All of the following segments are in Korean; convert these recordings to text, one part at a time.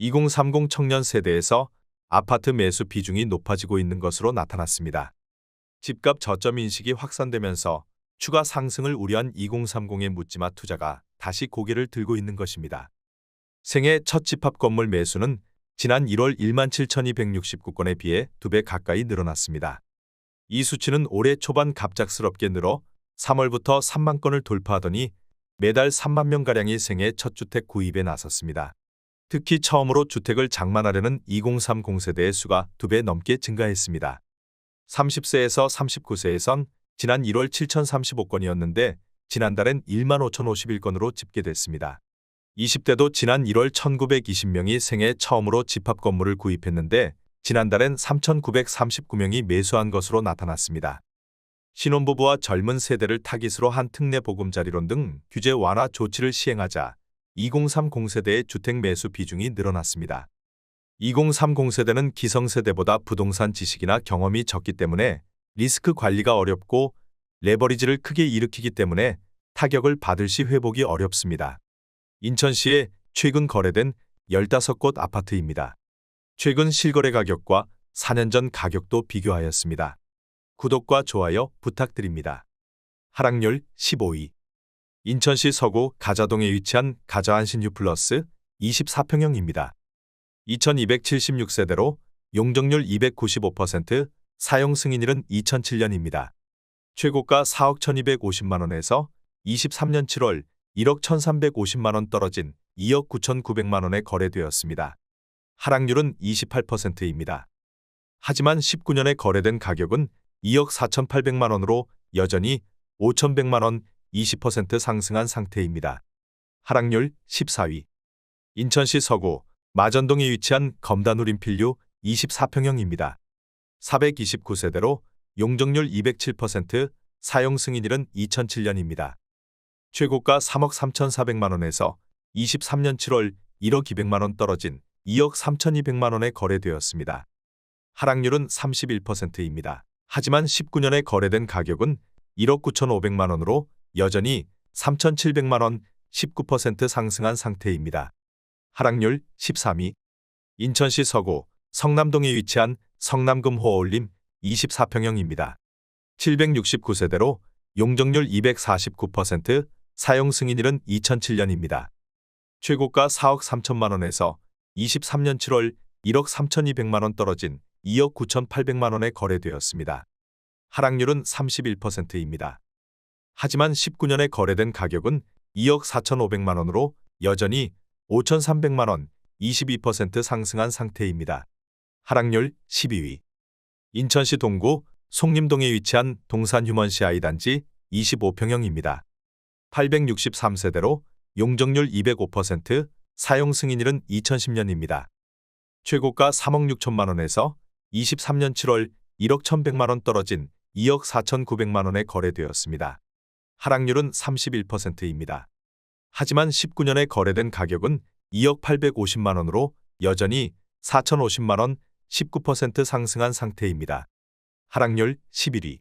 2030 청년 세대에서 아파트 매수 비중이 높아지고 있는 것으로 나타났습니다. 집값 저점 인식이 확산되면서 추가 상승을 우려한 2030의 묻지마 투자가 다시 고개를 들고 있는 것입니다. 생애 첫 집합 건물 매수는 지난 1월 17,269건에 비해 2배 가까이 늘어났습니다. 이 수치는 올해 초반 갑작스럽게 늘어 3월부터 3만 건을 돌파하더니 매달 3만 명가량이 생애 첫 주택 구입에 나섰습니다. 특히 처음으로 주택을 장만하려는 2030 세대의 수가 2배 넘게 증가했습니다. 30세에서 39세에선 지난 1월 7,035건이었는데 지난달엔 15,051건으로 집계됐습니다. 20대도 지난 1월 1,920명이 생애 처음으로 집합 건물을 구입했는데 지난달엔 3,939명이 매수한 것으로 나타났습니다. 신혼부부와 젊은 세대를 타깃으로 한 특례 보금자리론 등 규제 완화 조치를 시행하자 2030 세대의 주택 매수 비중이 늘어났습니다. 2030 세대는 기성세대보다 부동산 지식이나 경험이 적기 때문에 리스크 관리가 어렵고 레버리지를 크게 일으키기 때문에 타격을 받을 시 회복이 어렵습니다. 인천시에 최근 거래된 15곳 아파트입니다. 최근 실거래 가격과 4년 전 가격도 비교하였습니다. 구독과 좋아요 부탁드립니다. 하락률 15위. 인천시 서구 가자동에 위치한 가자안신 유플러스 24평형입니다. 2276세대로 용적률 295%, 사용 승인일은 2007년입니다. 최고가 4억 1250만원에서 23년 7월 1억 1350만원 떨어진 2억 9900만원에 거래되었습니다. 하락률은 28%입니다. 하지만 19년에 거래된 가격은 2억 4800만원으로 여전히 5100만원 20% 상승한 상태입니다. 하락률 14위. 인천시 서구 마전동에 위치한 검다누림필류 24평형입니다. 429세대로 용적률 207%, 사용 승인일은 2007년입니다. 최고가 3억 3400만원에서 23년 7월 1억 200만원 떨어진 2억 3200만원에 거래되었습니다. 하락률은 31%입니다. 하지만 19년에 거래된 가격은 1억 9500만원으로 여전히 3700만원 19% 상승한 상태입니다. 하락률 13위. 인천시 서구 성남동에 위치한 성남금호 어울림 24평형입니다. 769세대로 용적률 249%, 사용 승인일은 2007년입니다. 최고가 4억 3천만원에서 23년 7월 1억 3200만원 떨어진 2억 9800만원에 거래되었습니다. 하락률은 31%입니다. 하지만 19년에 거래된 가격은 2억 4500만원으로 여전히 5300만원 22% 상승한 상태입니다. 하락률 12위. 인천시 동구 송림동에 위치한 동산휴먼시 아이단지 25평형입니다. 863세대로 용적률 205%, 사용 승인일은 2010년입니다. 최고가 3억 6천만원에서 23년 7월 1억 1100만원 떨어진 2억 4900만원에 거래되었습니다. 하락률은 31%입니다. 하지만 19년에 거래된 가격은 2억 850만원으로 여전히 4050만원 19% 상승한 상태입니다. 하락률 11위.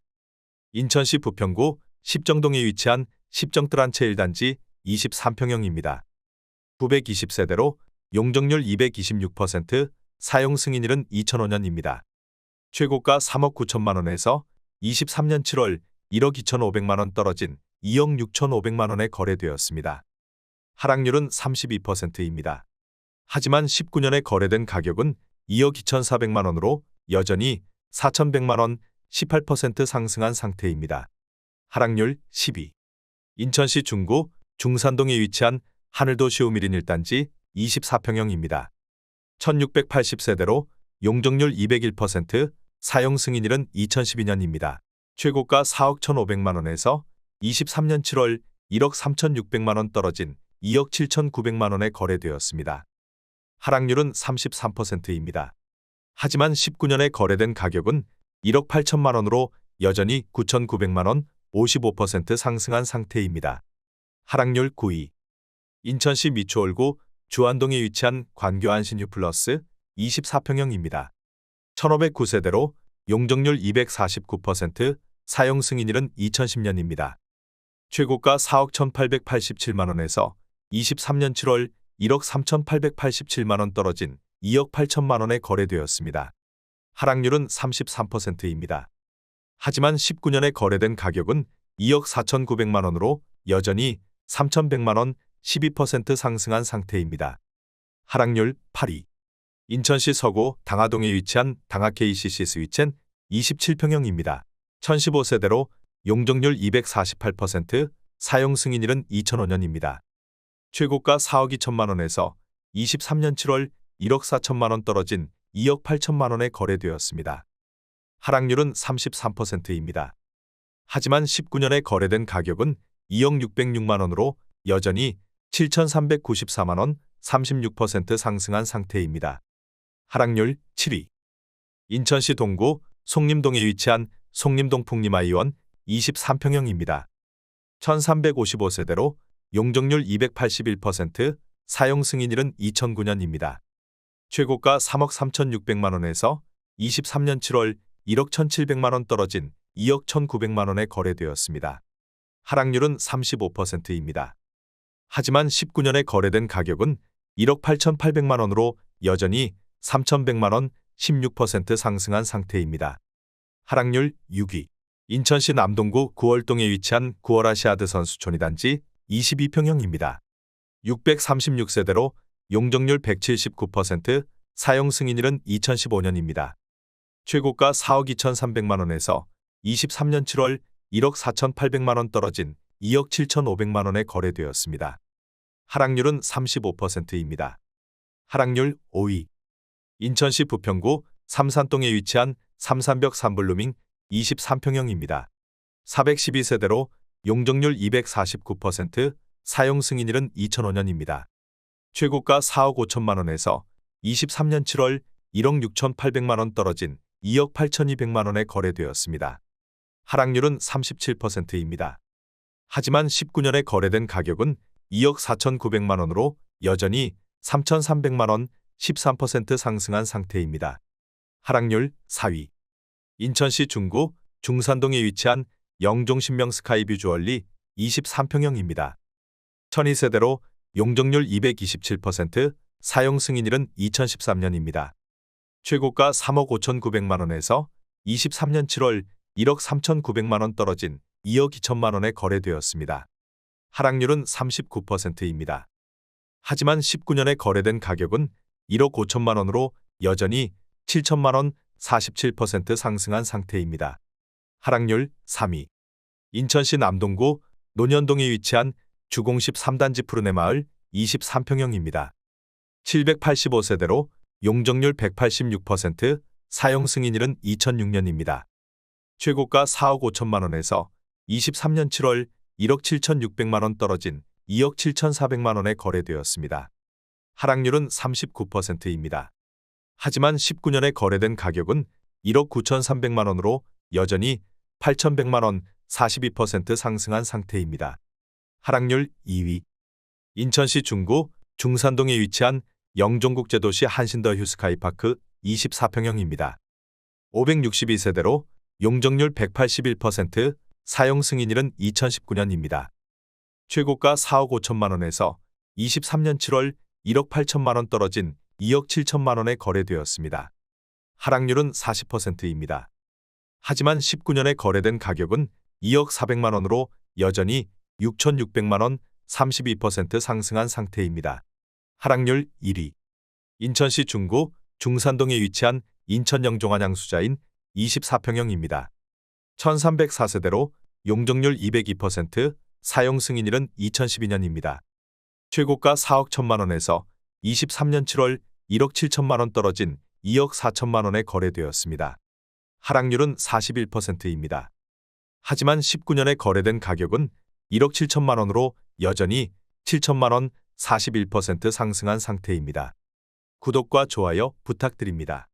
인천시 부평구 십정동에 위치한 십정뜰한채 1단지 23평형입니다. 920세대로 용적률 226%, 사용 승인일은 2005년입니다. 최고가 3억 9천만원에서 23년 7월 1억 2500만원 떨어진 2억 6500만원에 거래되었습니다. 하락률은 32%입니다. 하지만 19년에 거래된 가격은 2억 2400만원으로 여전히 4100만원 18% 상승한 상태입니다. 하락률 10위. 인천시 중구 중산동에 위치한 하늘도시 우미린 1단지 24평형입니다. 1680세대로 용적률 201%, 사용 승인일은 2012년입니다. 최고가 4억 1500만원에서 23년 7월 1억 3600만원 떨어진 2억 7900만원에 거래되었습니다. 하락률은 33%입니다. 하지만 19년에 거래된 가격은 1억 8천만원으로 여전히 9900만원 55% 상승한 상태입니다. 하락률 9위. 인천시 미추홀구 주안동에 위치한 관교안신 유플러스 24평형입니다. 1509세대로 용적률 249%, 사용 승인일은 2010년입니다. 최고가 4억 1887만원에서 23년 7월 1억 3,887만 원 떨어진 2억 8천만 원에 거래되었습니다. 하락률은 33%입니다. 하지만 19년에 거래된 가격은 2억 4,900만 원으로 여전히 3,100만 원 12% 상승한 상태입니다. 하락률 8위. 인천시 서구 당하동에 위치한 당하 KCC 스위첸 27평형입니다. 1015세대로 용적률 248%, 사용 승인일은 2005년입니다. 최고가 4억 2천만 원에서 23년 7월 1억 4천만 원 떨어진 2억 8천만 원에 거래되었습니다. 하락률은 33%입니다. 하지만 19년에 거래된 가격은 2억 606만 원으로 여전히 7,394만 원 36% 상승한 상태입니다. 하락률 7위. 인천시 동구 송림동에 위치한 송림동 풍림아이원 23평형입니다. 1355세대로 용적률 281%, 사용 승인일은 2009년입니다. 최고가 3억 3,600만 원에서 23년 7월 1억 1,700만 원 떨어진 2억 1,900만 원에 거래되었습니다. 하락률은 35%입니다. 하지만 19년에 거래된 가격은 1억 8,800만 원으로 여전히 3,100만 원 16% 상승한 상태입니다. 하락률 6위. 인천시 남동구 구월동에 위치한 구월아시아드 선수촌이 단지 22평형입니다. 636세대로 용적률 179%, 사용 승인일은 2015년입니다. 최고가 4억 2,300만 원에서 23년 7월 1억 4,800만 원 떨어진 2억 7,500만 원에 거래되었습니다. 하락률은 35%입니다. 하락률 5위. 인천시 부평구 삼산동에 위치한 삼산벽 산블루밍 23평형입니다. 412세대로 용적률 249%, 사용 승인일은 2005년입니다. 최고가 4억 5천만 원에서 23년 7월 1억 6,800만 원 떨어진 2억 8,200만 원에 거래되었습니다. 하락률은 37%입니다. 하지만 19년에 거래된 가격은 2억 4,900만 원으로 여전히 3,300만 원 13% 상승한 상태입니다. 하락률 4위. 인천시 중구 중산동에 위치한 영종신명 스카이뷰 주얼리 23평형입니다. 1002세대로 용적률 227%, 사용 승인일은 2013년입니다. 최고가 3억 5,900만 원에서 23년 7월 1억 3,900만 원 떨어진 2억 2천만 원에 거래되었습니다. 하락률은 39%입니다. 하지만 19년에 거래된 가격은 1억 5천만 원으로 여전히 7천만 원 47% 상승한 상태입니다. 하락률 3위. 인천시 남동구 논현동에 위치한 주공십 3단지 푸르네 마을 23평형입니다. 785세대로 용적률 186%, 사용 승인일은 2006년입니다. 최고가 4억 5천만 원에서 23년 7월 1억 7,600만 원 떨어진 2억 7,400만 원에 거래되었습니다. 하락률은 39%입니다. 하지만 19년에 거래된 가격은 1억 9,300만 원으로 여전히 8,100만 원 42% 상승한 상태입니다. 하락률 2위. 인천시 중구 중산동에 위치한 영종국제도시 한신더 휴스카이파크 24평형입니다. 562세대로 용적률 181%, 사용 승인일은 2019년입니다. 최고가 4억 5천만 원에서 23년 7월 1억 8천만 원 떨어진 2억 7천만 원에 거래되었습니다. 하락률은 40%입니다. 하지만 19년에 거래된 가격은 2억 400만 원으로 여전히 6,600만 원 32% 상승한 상태입니다. 하락률 1위. 인천시 중구 중산동에 위치한 인천 영종한 향수자인 24평형입니다. 1304세대로 용적률 202%, 사용 승인일은 2012년입니다. 최고가 4억 1천만 원에서 23년 7월 1억 7천만 원 떨어진 2억 4천만 원에 거래되었습니다. 하락률은 41%입니다. 하지만 19년에 거래된 가격은 1억 7천만 원으로 여전히 7천만 원 41% 상승한 상태입니다. 구독과 좋아요 부탁드립니다.